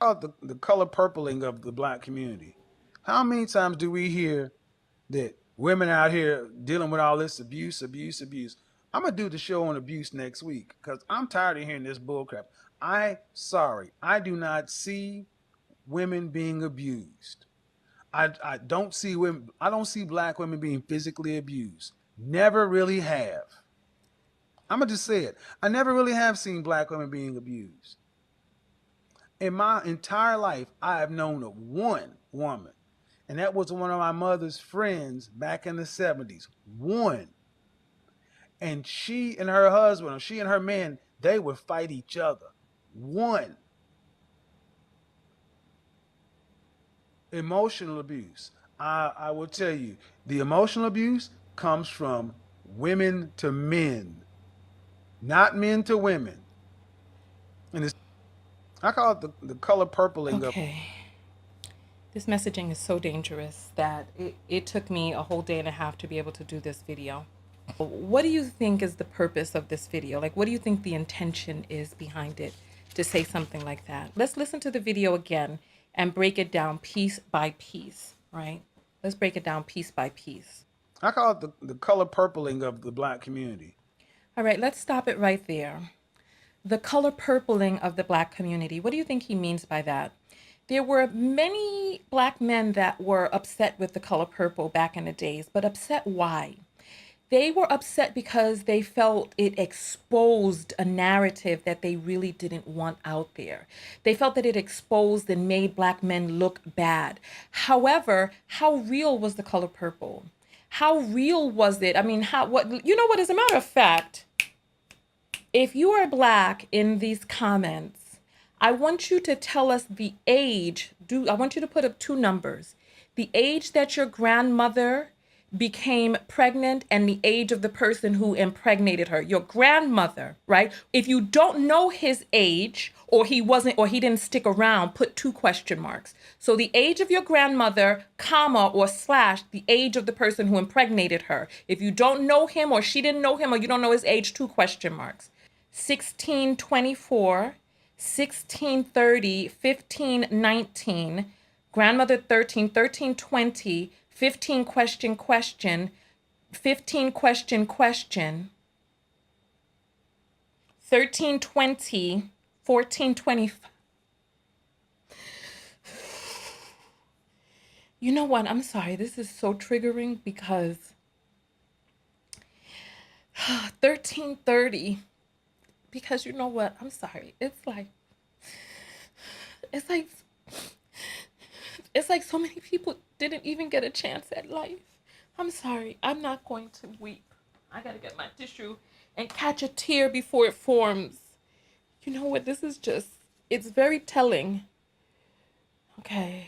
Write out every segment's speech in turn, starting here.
call it the color purpling of the black community. How many times do we hear that women out here dealing with all this abuse, abuse, abuse? I'm gonna do the show on abuse next week because I'm tired of hearing this bullcrap. I do not see women being abused. I don't see women. I don't see black women being physically abused. Never really have. I'm gonna just say it. I never really have seen black women being abused. In my entire life, I have known of one woman, and that was one of my mother's friends back in the 70s. One. And she and her husband, or she and her man, they would fight each other. One. Emotional abuse. I will tell you, the emotional abuse comes from women to men, not men to women. And it's, I call it the color purpling of. Okay. This messaging is so dangerous that it took me a whole day and a half to be able to do this video. What do you think is the purpose of this video? Like, what do you think the intention is behind it to say something like that? Let's listen to the video again and break it down piece by piece, right? Let's break it down piece by piece. I call it the color purpling of the black community. All right, let's stop it right there. The color purpling of the black community. What do you think he means by that? There were many black men that were upset with the color purple back in the days, but upset why? They were upset because they felt it exposed a narrative that they really didn't want out there. They felt that it exposed and made black men look bad. However, how real was the color purple? How real was it? I mean, as a matter of fact, if you are black in these comments, I want you to tell us the age. I want you to put up two numbers. The age that your grandmother became pregnant and the age of the person who impregnated her. Your grandmother, right? If you don't know his age, or he didn't stick around, put two question marks. So the age of your grandmother, comma, or slash, the age of the person who impregnated her. If you don't know him, or she didn't know him, or you don't know his age, two question marks. 1624, 1630, 1519, grandmother 1320, 15 question, 15 question, 1320, 1420. You know what? I'm sorry. This is so triggering because 1330, because you know what? I'm sorry. It's like so many people didn't even get a chance at life. I'm sorry. I'm not going to weep. I gotta get my tissue and catch a tear before it forms. You know what? It's very telling. Okay.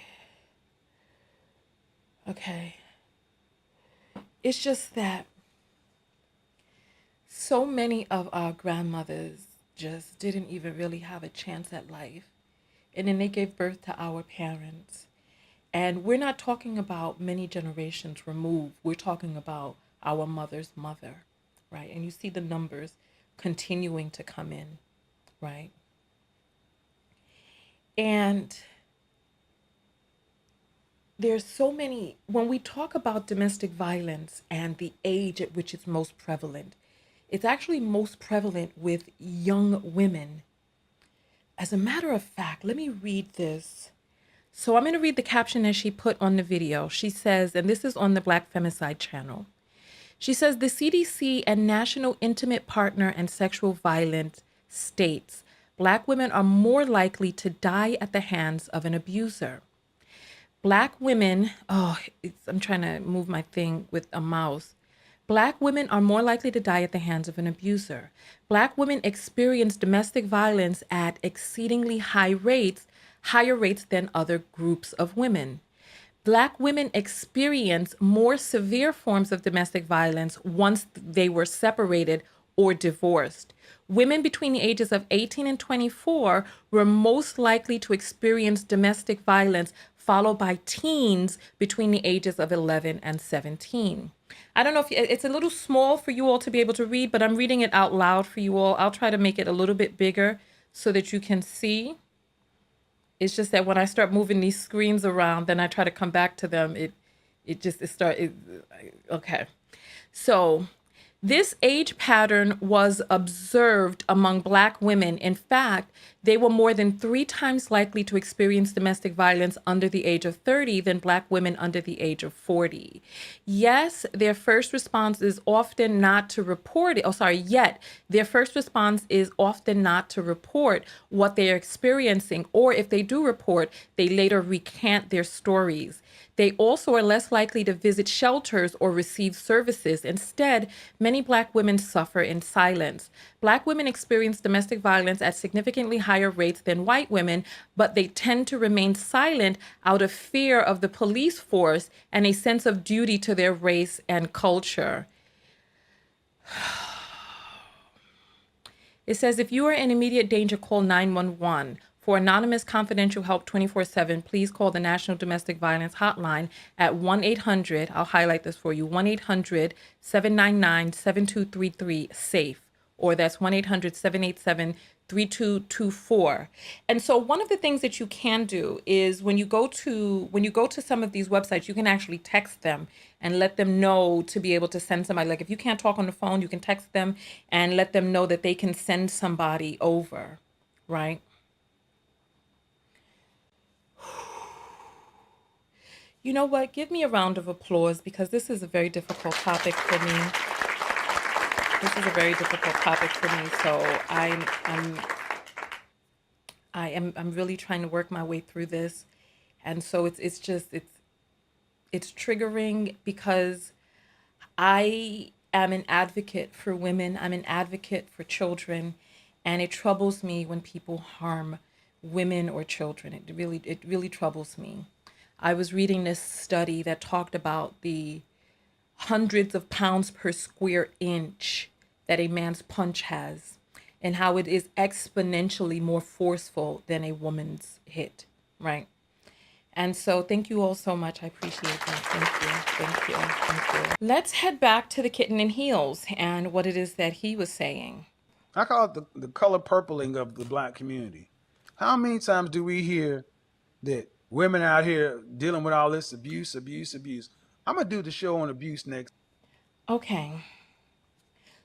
It's just that so many of our grandmothers just didn't even really have a chance at life. And then they gave birth to our parents. And we're not talking about many generations removed. We're talking about our mother's mother, right? And you see the numbers continuing to come in, right? And there's so many, when we talk about domestic violence and the age at which it's most prevalent, it's actually most prevalent with young women. As a matter of fact, let me read this. So I'm going to read the caption that she put on the video. She says, and this is on the Black Femicide channel. She says, the CDC and National Intimate Partner and Sexual Violence states Black women are more likely to die at the hands of an abuser. Black women, I'm trying to move my thing with a mouse. Black women are more likely to die at the hands of an abuser. Black women experience domestic violence at exceedingly higher rates than other groups of women. Black women experience more severe forms of domestic violence once they were separated or divorced. Women between the ages of 18 and 24 were most likely to experience domestic violence, followed by teens between the ages of 11 and 17. I don't know if it's a little small for you all to be able to read, but I'm reading it out loud for you all. I'll try to make it a little bit bigger so that you can see. It's just that when I start moving these screens around, then I try to come back to them. Okay. So this age pattern was observed among Black women. In fact, they were more than 3 times likely to experience domestic violence under the age of 30 than Black women under the age of 40. Yes, their first response is often not to report it. Yet their first response is often not to report what they are experiencing, or if they do report, they later recant their stories. They also are less likely to visit shelters or receive services. Instead, many Black women suffer in silence. Black women experience domestic violence at significantly higher rates than white women, but they tend to remain silent out of fear of the police force and a sense of duty to their race and culture. It says, if you are in immediate danger, call 911. For anonymous confidential help 24/7, please call the National Domestic Violence Hotline at 1-800, I'll highlight this for you, 1-800-799-7233-SAFE, or that's 1-800-787-3224. And so one of the things that you can do is when you go to some of these websites, you can actually text them and let them know to be able to send somebody. Like if you can't talk on the phone, you can text them and let them know that they can send somebody over, right? You know what? Give me a round of applause because this is a very difficult topic for me. This is a very difficult topic for me. So I'm really trying to work my way through this. And so it's triggering because I am an advocate for women. I'm an advocate for children, and it troubles me when people harm women or children. It really troubles me. I was reading this study that talked about the hundreds of pounds per square inch that a man's punch has and how it is exponentially more forceful than a woman's hit, right? And so thank you all so much. I appreciate that. Thank you. Let's head back to the kitten in heels and what it is that he was saying. I call it the color purpling of the Black community. How many times do we hear that women out here dealing with all this abuse? I'm going to do the show on abuse next. Okay.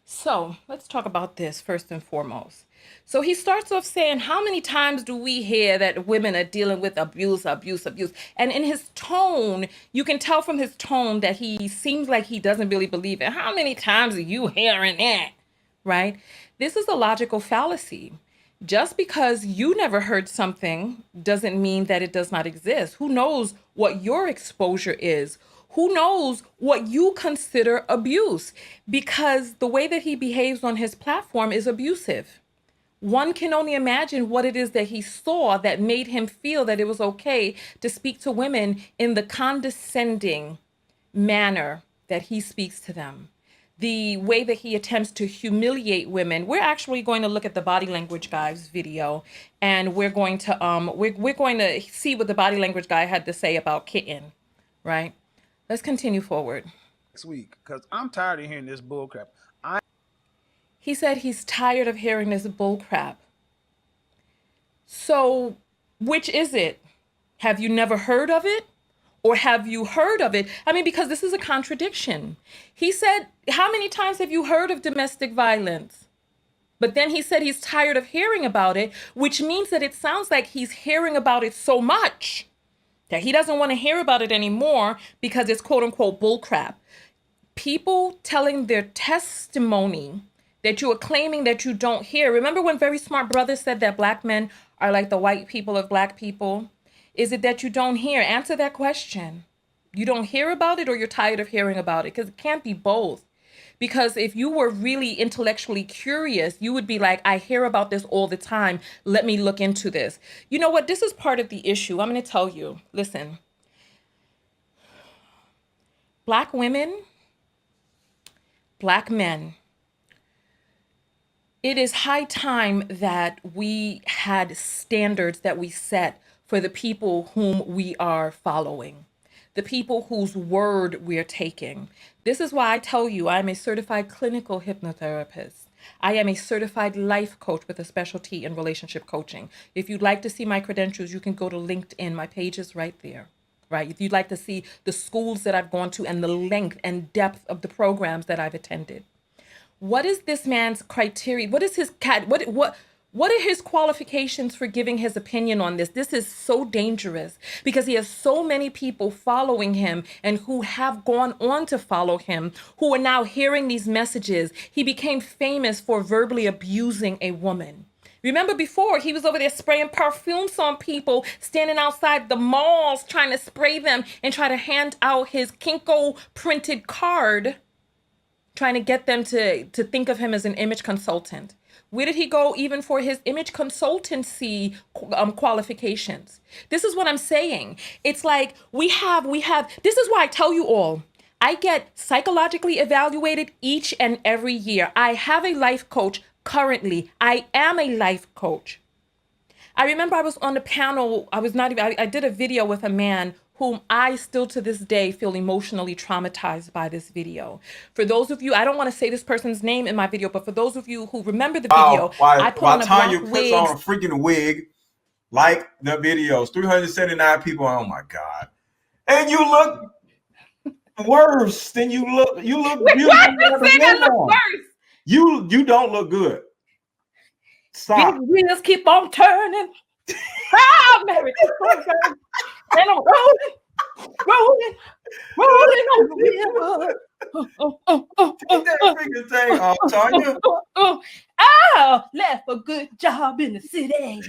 So let's talk about this first and foremost. So he starts off saying, how many times do we hear that women are dealing with abuse? And in his tone, you can tell from his tone that he seems like he doesn't really believe it. How many times are you hearing that? Right? This is a logical fallacy. Just because you never heard something doesn't mean that it does not exist. Who knows what your exposure is? Who knows what you consider abuse? Because the way that he behaves on his platform is abusive. One can only imagine what it is that he saw that made him feel that it was okay to speak to women in the condescending manner that he speaks to them. The way that he attempts to humiliate women. We're actually going to look at the body language guy's video, and we're going to we're going to see what the body language guy had to say about kitten, right? Let's continue forward. Next week, because I'm tired of hearing this bullcrap. He said he's tired of hearing this bullcrap. So, which is it? Have you never heard of it? Or have you heard of it? I mean, because this is a contradiction. He said, how many times have you heard of domestic violence? But then he said he's tired of hearing about it, which means that it sounds like he's hearing about it so much that he doesn't want to hear about it anymore because it's quote unquote bullcrap. People telling their testimony that you are claiming that you don't hear. Remember when Very Smart Brother said that Black men are like the white people of Black people? Is it that you don't hear? Answer that question. You don't hear about it or you're tired of hearing about it? Because it can't be both. Because if you were really intellectually curious, you would be like, I hear about this all the time. Let me look into this. You know what? This is part of the issue. I'm going to tell you. Listen. Black women, Black men, it is high time that we had standards that we set for the people whom we are following, the people whose word we're taking. This is why I tell you I'm a certified clinical hypnotherapist. I am a certified life coach with a specialty in relationship coaching. If you'd like to see my credentials, you can go to LinkedIn. My page is right there. Right? If you'd like to see the schools that I've gone to and the length and depth of the programs that I've attended. What is this man's criteria? What is his what are his qualifications for giving his opinion on this? This is so dangerous because he has so many people following him and who have gone on to follow him, who are now hearing these messages. He became famous for verbally abusing a woman. Remember before, he was over there spraying perfumes on people, standing outside the malls trying to spray them and try to hand out his Kinko printed card, trying to get them to think of him as an image consultant. Where did he go even for his image consultancy qualifications? This is what I'm saying. It's like we have, this is why I tell you all, I get psychologically evaluated each and every year. I have a life coach currently. I am a life coach. I remember I was on the panel, I did a video with a man whom I still to this day feel emotionally traumatized by this video. For those of you, I don't want to say this person's name in my video, but for those of you who remember the video, I put on a black Tonya puts on a freaking wig, like the videos, 379 people, oh my God. And you look worse than you look. You look beautiful. Why you say that look worse? You don't look good. Stop. Big wheels keep on turning. Ah, Mary, keep on turning. And I'm rolling on the river. Take that freaking thing off, Tonya. I left a good job in the city,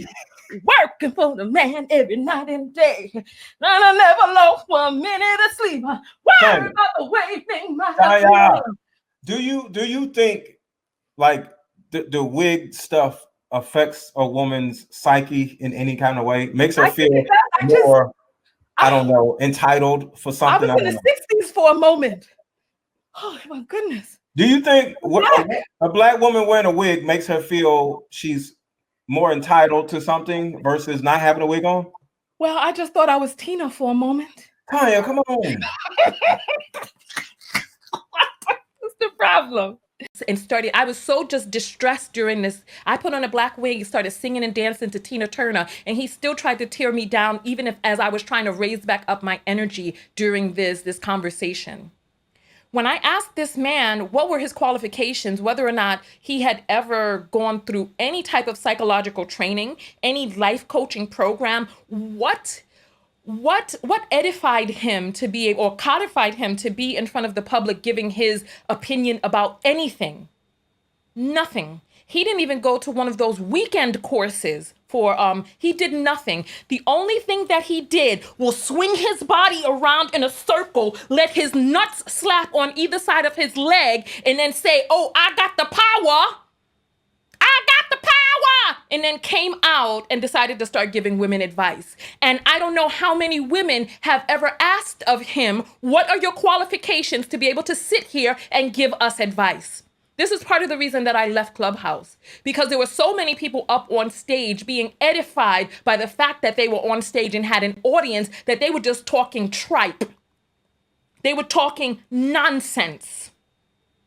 working for the man every night and day. And I never lost 1 minute of sleep. Worried about the way things might have been. Do you think like the wig stuff affects a woman's psyche in any kind of way? Makes her feel more, I don't know, entitled for something? I was in the 60s for a moment. Oh my goodness. Do you think a black woman wearing a wig makes her feel she's more entitled to something versus not having a wig on? Well, I just thought I was Tina for a moment. Tonya, come on. What's the problem? And I was so just distressed during this. I put on a black wig, started singing and dancing to Tina Turner, and he still tried to tear me down, even as I was trying to raise back up my energy during this conversation. When I asked this man what were his qualifications, whether or not he had ever gone through any type of psychological training, any life coaching program, what edified him to be, or codified him to be in front of the public giving his opinion about anything? Nothing. He didn't even go to one of those weekend courses he did nothing. The only thing that he did was swing his body around in a circle, let his nuts slap on either side of his leg, and then say, "Oh, I got the power. I got the power," and then came out and decided to start giving women advice. And I don't know how many women have ever asked of him, what are your qualifications to be able to sit here and give us advice? This is part of the reason that I left Clubhouse, because there were so many people up on stage being edified by the fact that they were on stage and had an audience, that they were just talking tripe. They were talking nonsense.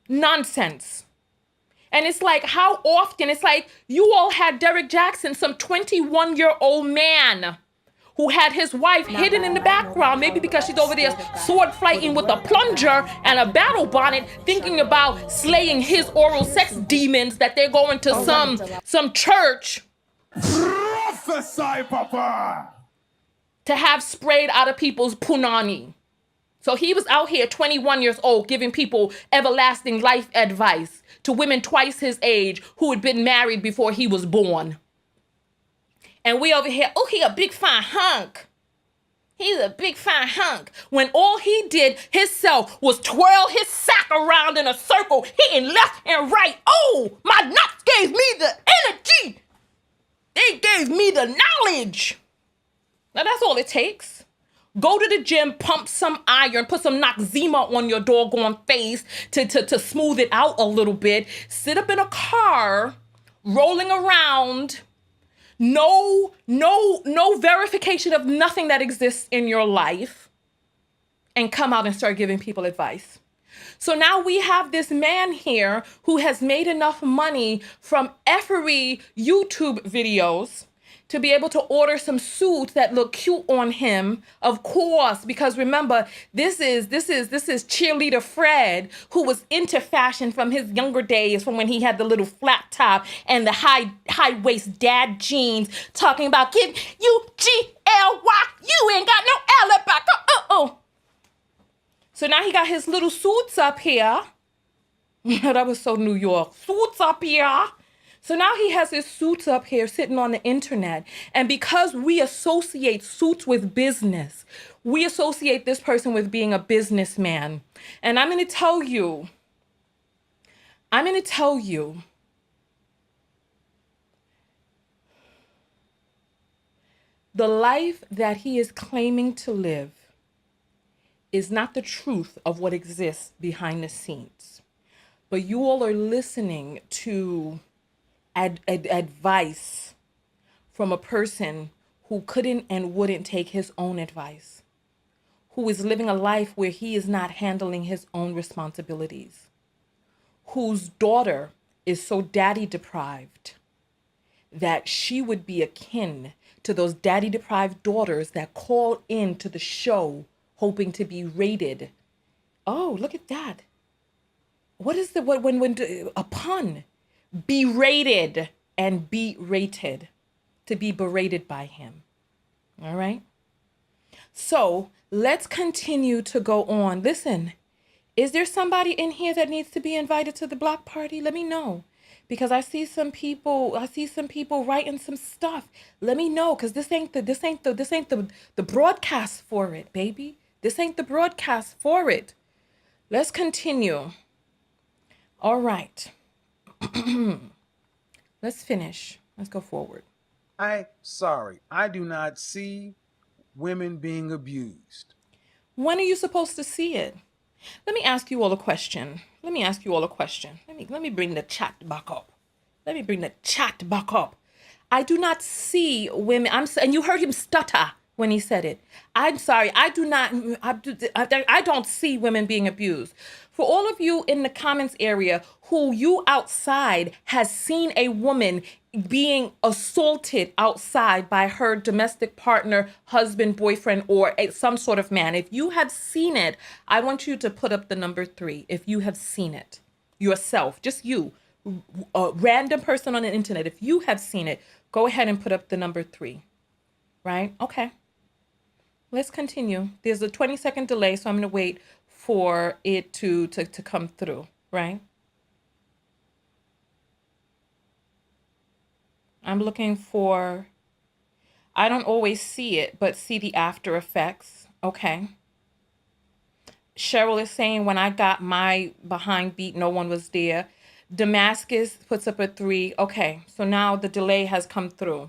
Nonsense. And it's like, how often, it's like you all had Derek Jackson, some 21-year-old man who had his wife hidden in the background, maybe because she's over there sword fighting with a plunger and a battle bonnet, thinking about slaying his oral sex demons, that they're going to some church Prophesy, Papa, to have sprayed out of people's punani. So he was out here 21 years old giving people everlasting life advice to women twice his age who had been married before he was born. And we over here, oh, he a big fine hunk. He's a big fine hunk. When all he did himself was twirl his sack around in a circle, hitting left and right. Oh, my nuts gave me the energy. They gave me the knowledge. Now that's all it takes. Go to the gym, pump some iron, put some Noxzema on your doggone face to smooth it out a little bit. Sit up in a car, rolling around. No verification of nothing that exists in your life, and come out and start giving people advice. So now we have this man here who has made enough money from effery YouTube videos to be able to order some suits that look cute on him, of course, because remember, this is cheerleader Fred, who was into fashion from his younger days, from when he had the little flat top and the high waist dad jeans, talking about give you GLY, you ain't got no alibi. Oh. So now he got his little suits up here. That was so New York. Suits up here. So now he has his suits up here sitting on the internet. And because we associate suits with business, we associate this person with being a businessman. And I'm going to tell you, the life that he is claiming to live is not the truth of what exists behind the scenes. But you all are listening to advice from a person who couldn't and wouldn't take his own advice, who is living a life where he is not handling his own responsibilities, whose daughter is so daddy deprived that she would be akin to those daddy deprived daughters that call in to the show hoping to be rated. Oh, look at that. What is a pun? Berated and be rated, to be berated by him. All right. So let's continue to go on. Listen, is there somebody in here that needs to be invited to the block party? Let me know, because I see some people writing some stuff. Let me know, because this ain't the broadcast for it, baby. This ain't the broadcast for it. Let's continue. All right. Let's finish. Let's go forward. Sorry, I do not see women being abused. When are you supposed to see it? Let me ask you all a question. Let me bring the chat back up. I do not see women. And you heard him stutter when he said it. I'm sorry. I don't see women being abused. For all of you in the comments area who you outside has seen a woman being assaulted outside by her domestic partner, husband, boyfriend, or some sort of man, if you have seen it, I want you to put up the number 3. If you have seen it yourself, just you, a random person on the internet, if you have seen it, go ahead and put up the number 3, right? Okay. Let's continue. There's a 20-second delay, so I'm going to wait for it to come through, right? I'm looking for, I don't always see it, but see the after effects. Okay. Cheryl is saying, when I got my behind beat, no one was there. Damascus puts up a 3. Okay, so now the delay has come through.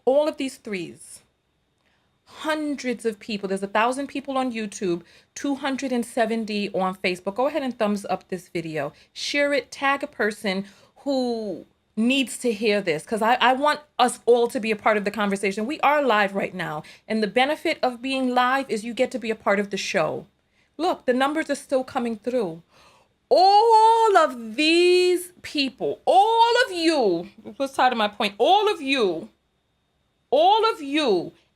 All of these 3s. Hundreds of people. There's 1,000 people on YouTube, 270 on Facebook. Go ahead and thumbs up this video. Share it, tag a person who needs to hear this, because I want us all to be a part of the conversation. We are live right now, and the benefit of being live is you get to be a part of the show. Look, the numbers are still coming through. All of these people, all of you, what's side of my point? All of you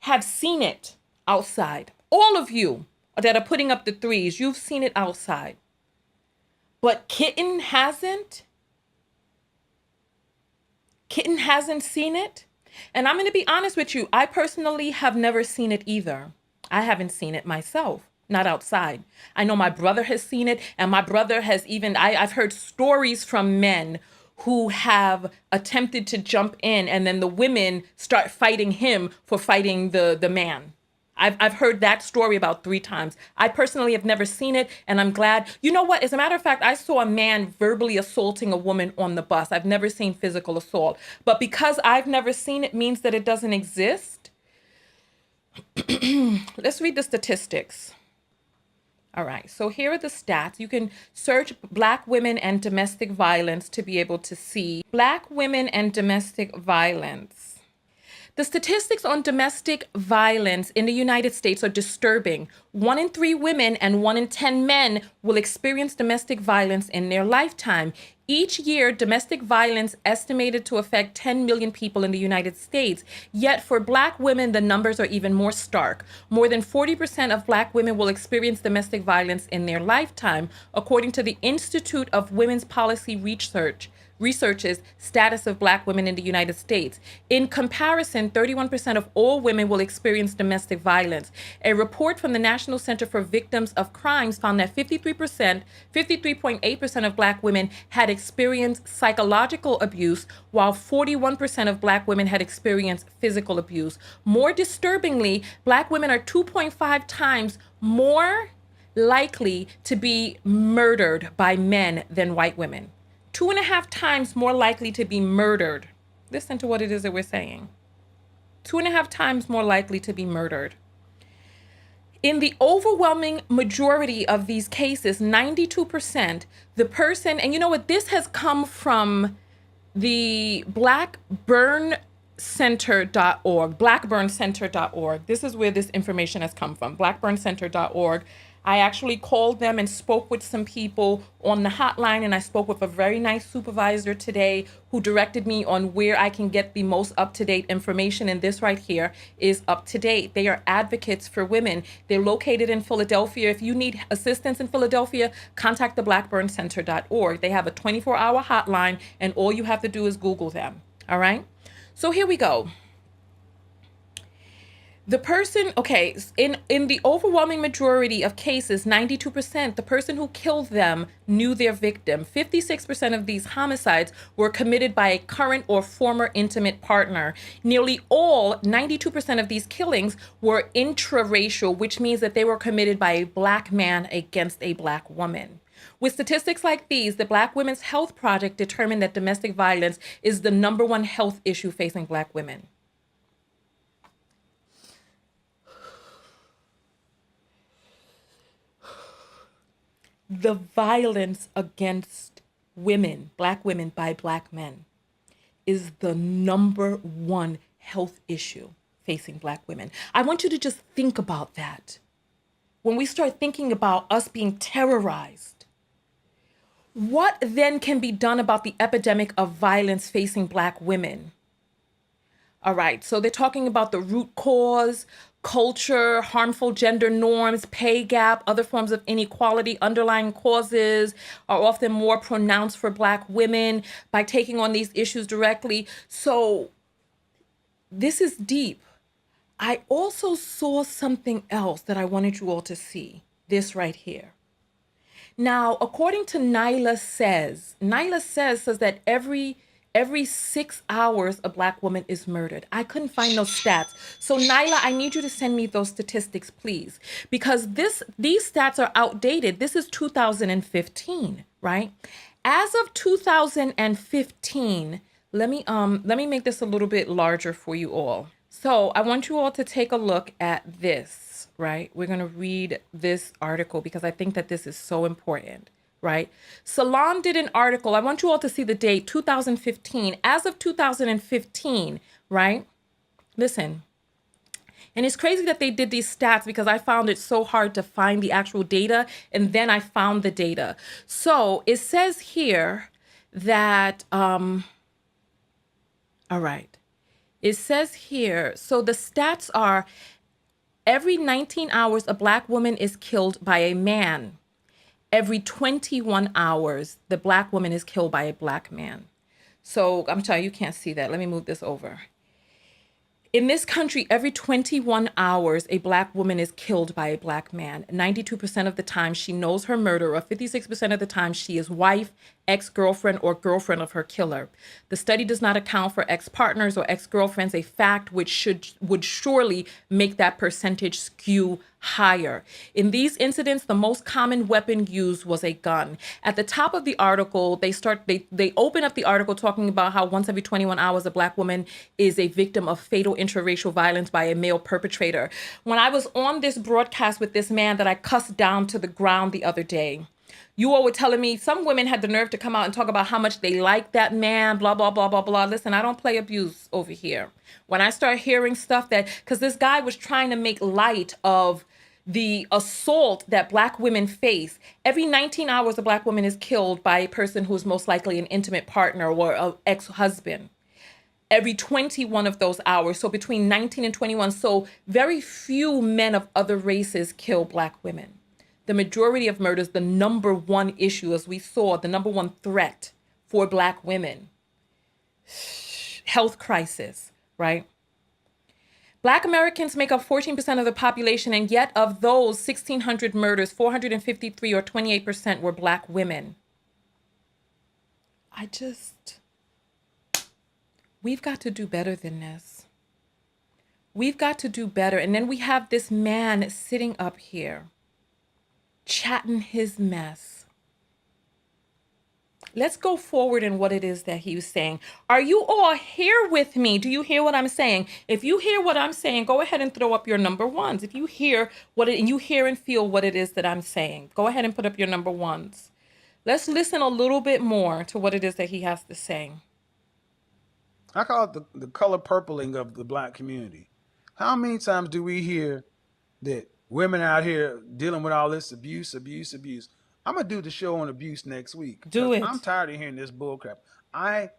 have seen it outside. All of you that are putting up the 3s, you've seen it outside. But Kitten hasn't. Kitten hasn't seen it. And I'm going to be honest with you. I personally have never seen it either. I haven't seen it myself, not outside. I know my brother has seen it, and my brother has even, I've heard stories from men who have attempted to jump in, and then the women start fighting him for fighting the man. I've heard that story about 3 times. I personally have never seen it, and I'm glad. You know what? As a matter of fact, I saw a man verbally assaulting a woman on the bus. I've never seen physical assault. But because I've never seen it means that it doesn't exist. Let's read the statistics. All right, so here are the stats. You can search Black women and domestic violence to be able to see Black women and domestic violence. The statistics on domestic violence in the United States are disturbing. 1 in 3 women and 1 in 10 men will experience domestic violence in their lifetime. Each year, domestic violence estimated to affect 10 million people in the United States. Yet for Black women, the numbers are even more stark. More than 40% of Black women will experience domestic violence in their lifetime, according to the Institute of Women's Policy researches status of Black women in the United States. In comparison, 31% of all women will experience domestic violence. A report from the National Center for Victims of Crimes found that 53.8% of Black women had experienced psychological abuse, while 41% of Black women had experienced physical abuse. More disturbingly, Black women are 2.5 times more likely to be murdered by men than white women. 2.5 times more likely to be murdered. Listen to what it is that we're saying. 2.5 times more likely to be murdered. In the overwhelming majority of these cases, 92%, the person, and you know what, this has come from the blackburncenter.org. This is where this information has come from, blackburncenter.org. I actually called them and spoke with some people on the hotline, and I spoke with a very nice supervisor today who directed me on where I can get the most up-to-date information, and this right here is up-to-date. They are advocates for women. They're located in Philadelphia. If you need assistance in Philadelphia, contact the blackburncenter.org. They have a 24-hour hotline, and all you have to do is Google them, all right? So here we go. The person, okay, in the overwhelming majority of cases, 92%, the person who killed them knew their victim. 56% of these homicides were committed by a current or former intimate partner. Nearly all, 92% of these killings were intraracial, which means that they were committed by a Black man against a Black woman. With statistics like these, the Black Women's Health Project determined that domestic violence is the #1 health issue facing Black women. The violence against women, Black women by Black men, is the #1 health issue facing Black women. I want you to just think about that. When we start thinking about us being terrorized, what then can be done about the epidemic of violence facing Black women? All right, so they're talking about the root cause, culture, harmful gender norms, pay gap, other forms of inequality. Underlying causes are often more pronounced for Black women by taking on these issues directly. So this is deep. I also saw something else that I wanted you all to see, this right here. Now, according to Nyla says that every 6 hours, a Black woman is murdered. I couldn't find those stats. So Nyla, I need you to send me those statistics, please, because these stats are outdated. This is 2015, right? As of 2015, let me make this a little bit larger for you all. So I want you all to take a look at this, right? We're going to read this article because I think that this is so important. Right? Salon did an article. I want you all to see the date, 2015. As of 2015, right? Listen. And it's crazy that they did these stats because I found it so hard to find the actual data. And then I found the data. So it says here that, all right. It says here, so the stats are every 19 hours, a Black woman is killed by a man. Every 21 hours, the Black woman is killed by a Black man. So I'm sorry, you can't see that. Let me move this over. In this country, every 21 hours, a Black woman is killed by a Black man. 92% of the time she knows her murderer. 56% of the time she is wife, ex-girlfriend, or girlfriend of her killer. The study does not account for ex-partners or ex-girlfriends, a fact which would surely make that percentage skew higher. In these incidents, the most common weapon used was a gun. At the top of the article, they open up the article talking about how once every 21 hours, a Black woman is a victim of fatal intraracial violence by a male perpetrator. When I was on this broadcast with this man that I cussed down to the ground the other day, You all were telling me some women had the nerve to come out and talk about how much they like that man, blah, blah, blah, blah, blah. Listen, I don't play abuse over here. When I start hearing stuff that, because this guy was trying to make light of the assault that Black women face. Every 19 hours, a Black woman is killed by a person who is most likely an intimate partner or an ex-husband. Every 21 of those hours, so between 19 and 21. So very few men of other races kill Black women. The majority of murders, the number one issue, as we saw, the number one threat for Black women, health crisis, right? Black Americans make up 14% of the population, and yet of those 1,600 murders, 453 or 28% were Black women. We've got to do better than this. We've got to do better. And then we have this man sitting up here, chatting his mess. Let's go forward in what it is that he was saying. Are you all here with me? Do you hear what I'm saying? If you hear what I'm saying, go ahead and throw up your number ones. If you hear and you hear and feel what it is that I'm saying, go ahead and put up your number ones. Let's listen a little bit more to what it is that he has to say. I call it the color purpling of the Black community. How many times do we hear that women out here dealing with all this abuse? I'm going to do the show on abuse next week. Do it. I'm tired of hearing this bullcrap. I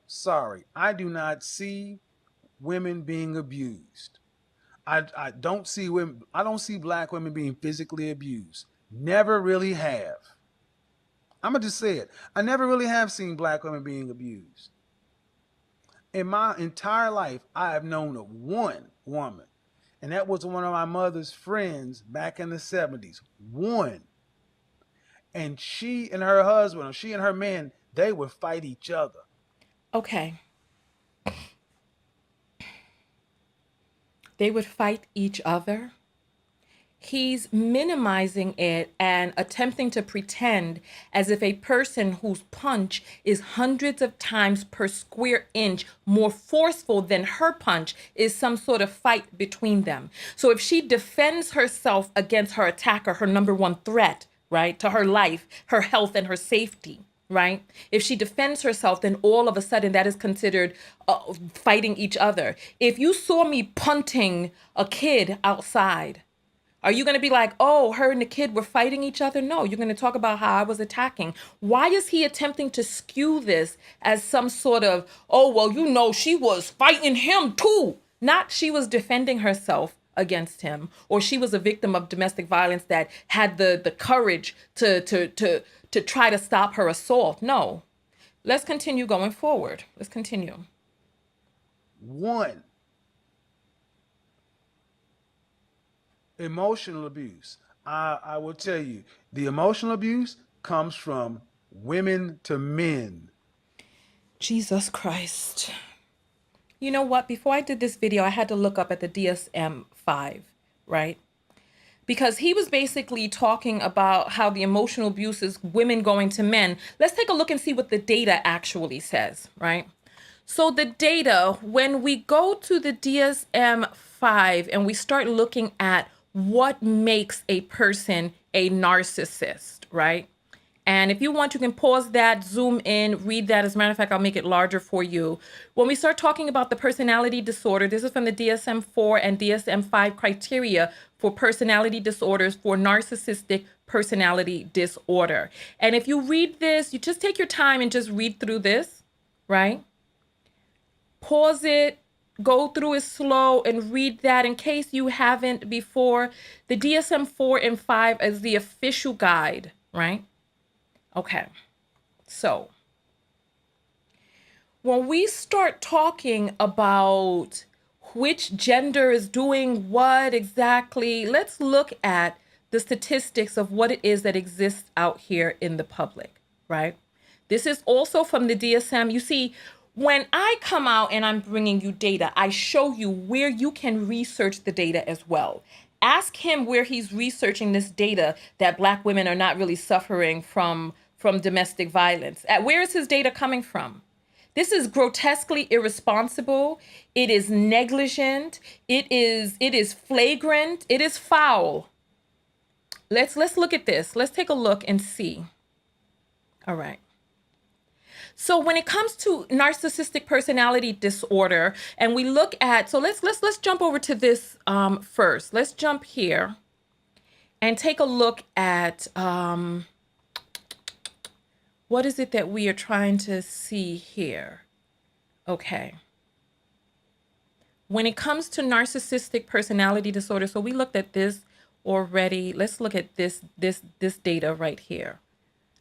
do not see women being abused. I don't see women. I don't see Black women being physically abused. Never really have. I'm going to just say it. I never really have seen Black women being abused. In my entire life, I have known of one woman, and that was one of my mother's friends back in the 70s. One. And she and her husband, or she and her man, they would fight each other. Okay. They would fight each other. He's minimizing it and attempting to pretend as if a person whose punch is hundreds of times per square inch more forceful than her punch is some sort of fight between them. So if she defends herself against her attacker, her number one threat, right, to her life, her health, and her safety, right? If she defends herself, then all of a sudden that is considered fighting each other. If you saw me punting a kid outside, are you going to be like, oh, her and the kid were fighting each other? No, you're going to talk about how I was attacking. Why is he attempting to skew this as some sort of, oh, well, you know, she was fighting him too. Not she was defending herself against him, or she was a victim of domestic violence that had the courage to try to stop her assault. No. Let's continue going forward. Let's continue. One. Emotional abuse. I will tell you, the emotional abuse comes from women to men. Jesus Christ. You know what? Before I did this video, I had to look up at the DSM-5, right? Because he was basically talking about how the emotional abuse is women going to men. Let's take a look and see what the data actually says, right? So the data, when we go to the DSM-5 and we start looking at what makes a person a narcissist, right? And if you want, you can pause that, zoom in, read that. As a matter of fact, I'll make it larger for you. When we start talking about the personality disorder, this is from the DSM-4 and DSM-5 criteria for personality disorders for narcissistic personality disorder. And if you read this, you just take your time and just read through this, right? Pause it, go through it slow and read that in case you haven't before. The DSM-4 and 5 is the official guide, right? Okay, so when we start talking about which gender is doing what exactly, let's look at the statistics of what it is that exists out here in the public, right? This is also from the DSM. You see, when I come out and I'm bringing you data, I show you where you can research the data as well. Ask him where he's researching this data that Black women are not really suffering from domestic violence. Where is his data coming from? This is grotesquely irresponsible. It is negligent. It is flagrant. It is foul. Let's look at this. Let's take a look and see. All right. So when it comes to narcissistic personality disorder, and we look at, so let's jump over to this first. Let's jump here and take a look at what is it that we are trying to see here? Okay. When it comes to narcissistic personality disorder, so we looked at this already. Let's look at this data right here.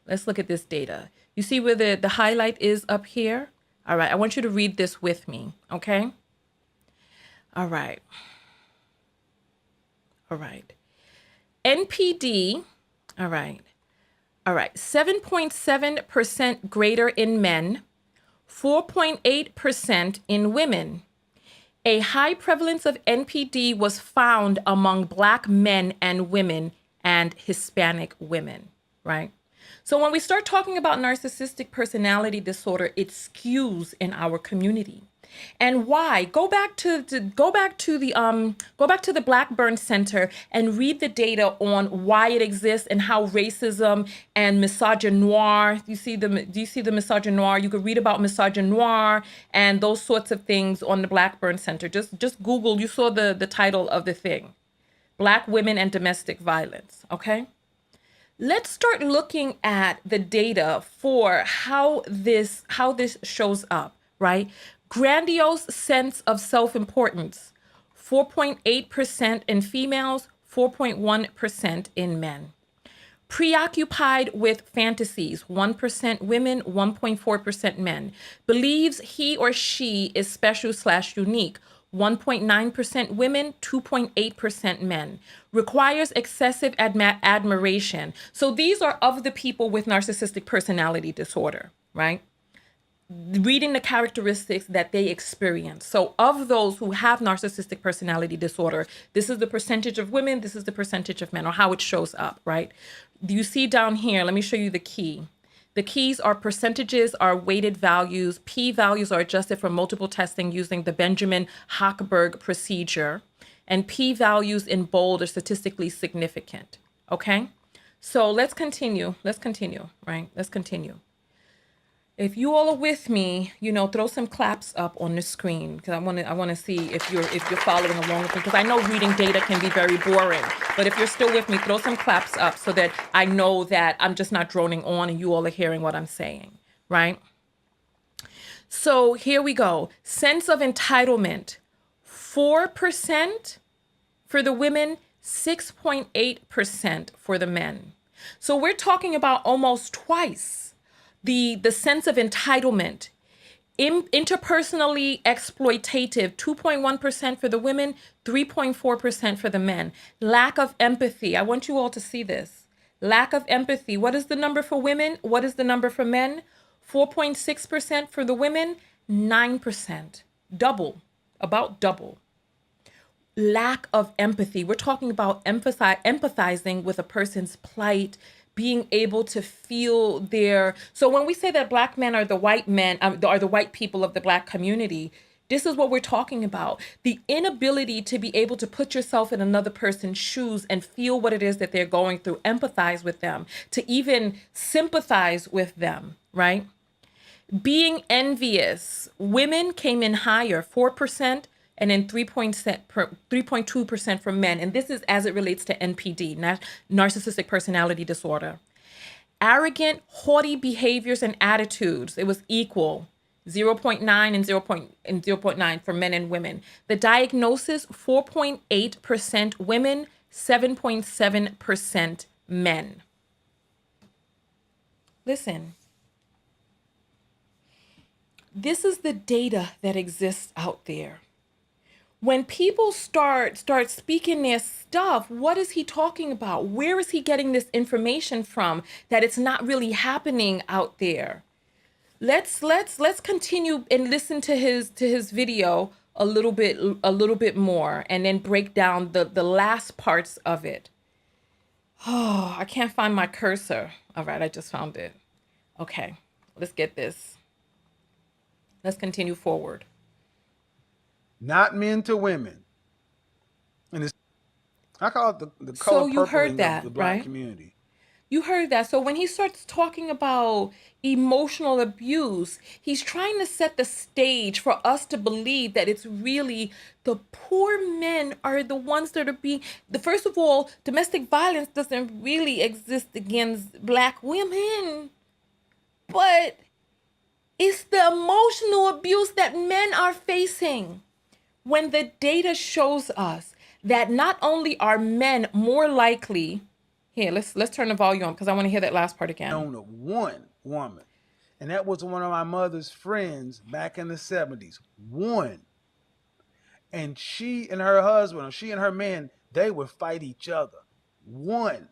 Let's look at this data. You see where the highlight is up here? All right, I want you to read this with me, okay? All right. All right. NPD, all right. All right, 7.7% greater in men, 4.8% in women. A high prevalence of NPD was found among Black men and women and Hispanic women, right? So when we start talking about narcissistic personality disorder, it skews in our community. And why? Go back to the Blackburn Center and read the data on why it exists and how racism and misogynoir. Do you see the misogynoir? You could read about misogynoir and those sorts of things on the Blackburn Center. Just Google. You saw the title of the thing, Black Women and Domestic Violence. Okay. Let's start looking at the data for how this shows up, right? Grandiose sense of self-importance, 4.8% in females, 4.1% in men. Preoccupied with fantasies, 1% women, 1.4% men. Believes he or she is special/unique, 1.9% women, 2.8% men. Requires excessive admiration. So these are of the people with narcissistic personality disorder, right? Reading the characteristics that they experience. So of those who have narcissistic personality disorder, this is the percentage of women, this is the percentage of men, or how it shows up, right? You see down here, let me show you the key. The keys are percentages are weighted values. P-values are adjusted for multiple testing using the Benjamin-Hochberg procedure. And P-values in bold are statistically significant, okay? So let's continue, right? Let's continue. If you all are with me, throw some claps up on the screen because I want to see if you're following along with me, because I know reading data can be very boring. But if you're still with me, throw some claps up so that I know that I'm just not droning on and you all are hearing what I'm saying, right? So here we go. Sense of entitlement, 4% for the women, 6.8% for the men. So we're talking about almost twice the sense of entitlement. Interpersonally exploitative, 2.1% for the women, 3.4% for the men. Lack of empathy. I want you all to see this. Lack of empathy. What is the number for women? What is the number for men? 4.6% for the women, 9%. Double, about double. Lack of empathy. We're talking about empathizing with a person's plight, being able to feel their. So when we say that Black men are the white men, are the white people of the Black community, this is what we're talking about. The inability to be able to put yourself in another person's shoes and feel what it is that they're going through, empathize with them, to even sympathize with them, right? Being envious. Women came in higher, 4%. And then 3.2% for men. And this is as it relates to NPD, narcissistic personality disorder. Arrogant, haughty behaviors and attitudes. It was equal, 0.9 and 0.9 for men and women. The diagnosis, 4.8% women, 7.7% men. Listen. This is the data that exists out there. When people start speaking their stuff, what is he talking about? Where is he getting this information from that it's not really happening out there? Let's continue and listen to his video a little bit more, and then break down the last parts of it. Oh, I can't find my cursor. All right, I just found it. Okay, let's get this. Let's continue forward. Not men to women. And it's, I call it the color so you heard purpling that, of the Black right? community. You heard that. So when he starts talking about emotional abuse, he's trying to set the stage for us to believe that it's really the poor men are the ones that are being, first of all, domestic violence doesn't really exist against Black women, but it's the emotional abuse that men are facing. When the data shows us that not only are men more likely, here, let's turn the volume on because I want to hear that last part again. Known of one woman, and that was one of my mother's friends back in the 70s. One. And she and her husband, or she and her man, they would fight each other. One.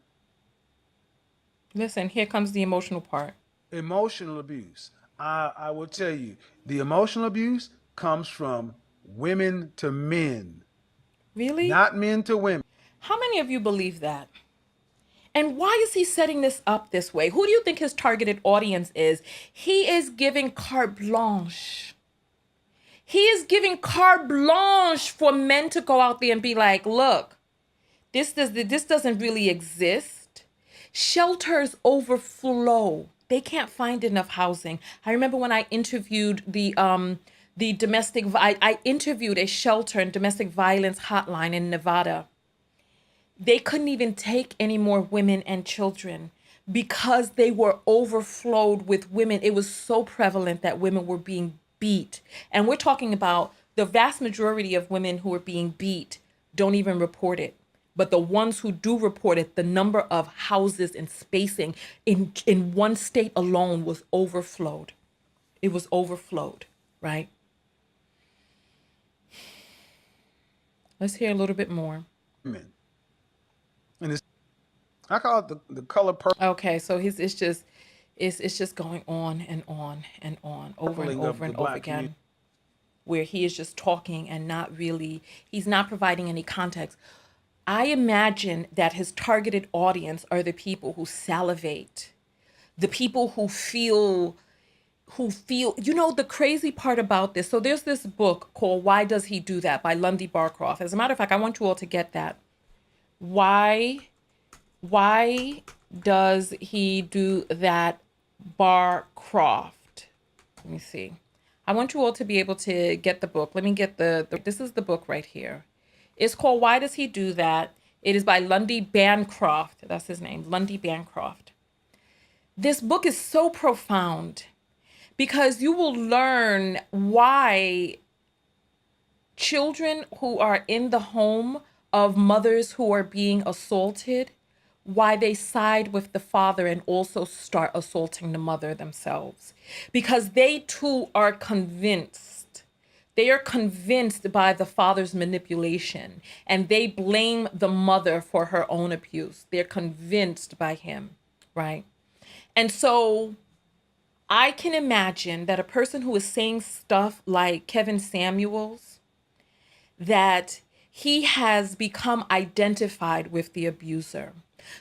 Listen, here comes the emotional part. Emotional abuse. I will tell you, the emotional abuse comes from women to men. Really? Not men to women. How many of you believe that? And why is he setting this up this way? Who do you think his targeted audience is? He is giving carte blanche. He is giving carte blanche for men to go out there and be like, look, this doesn't really exist. Shelters overflow. They can't find enough housing. I remember when I interviewed I interviewed a shelter and domestic violence hotline in Nevada. They couldn't even take any more women and children because they were overflowed with women. It was so prevalent that women were being beat. And we're talking about the vast majority of women who are being beat don't even report it. But the ones who do report it, the number of houses and spacing in one state alone was overflowed. It was overflowed, right? Let's hear a little bit more. And it's, I call it the color purple. Okay, so it's just going on and on and on, over and over and over again, where he is just talking and he's not providing any context. I imagine that his targeted audience are the people who salivate, the people who feel, the crazy part about this. So there's this book called Why Does He Do That by Lundy Barcroft. As a matter of fact, I want you all to get that. Why does he do that, Barcroft? Let me see. I want you all to be able to get the book. Let me get this is the book right here. It's called Why Does He Do That? It is by Lundy Bancroft. That's his name, Lundy Bancroft. This book is so profound because you will learn why children who are in the home of mothers who are being assaulted, why they side with the father and also start assaulting the mother themselves. Because they too are convinced. They are convinced by the father's manipulation and they blame the mother for her own abuse. They're convinced by him, right? And so I can imagine that a person who is saying stuff like Kevin Samuels, that he has become identified with the abuser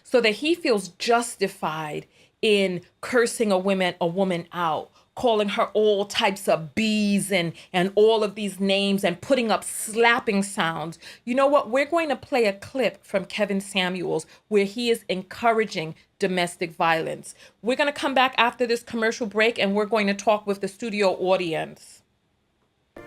so that he feels justified in cursing a woman out, calling her all types of B's and all of these names and putting up slapping sounds. You know what? We're going to play a clip from Kevin Samuels where he is encouraging domestic violence. We're going to come back after this commercial break and we're going to talk with the studio audience.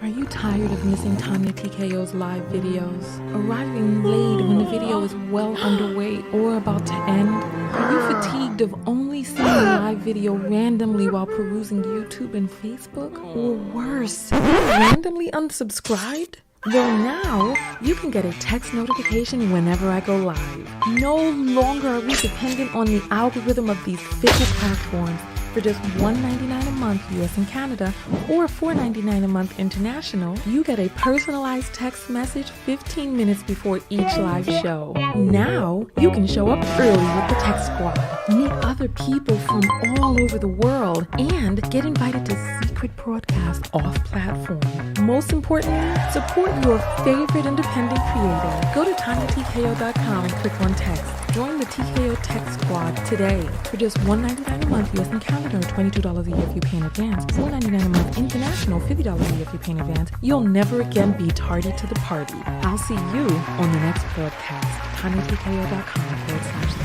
Are you tired of missing Tonya TKO's live videos? Arriving late when the video is well underway or about to end? Are you fatigued of only seeing a live video randomly while perusing YouTube and Facebook? Or worse, randomly unsubscribed? Well, now you can get a text notification whenever I go live. No longer are we dependent on the algorithm of these fickle platforms. For just $1.99 a month US and Canada or $4.99 a month international, you get a personalized text message 15 minutes before each live show. Now you can show up early with the Text Squad, meet other people from all over the world, and get invited to secret broadcasts off platform. Most importantly, support your favorite independent creator. Go to TonyaTKO.com and click on text. Join the TKO Text Squad today. For just $1.99 a month US and Canada or $22 a year if you pay in advance, $4.99 a month international, $50 a year if you pay in advance, you'll never again be tardy to the party. I'll see you on the next broadcast. TonyaTKO.com/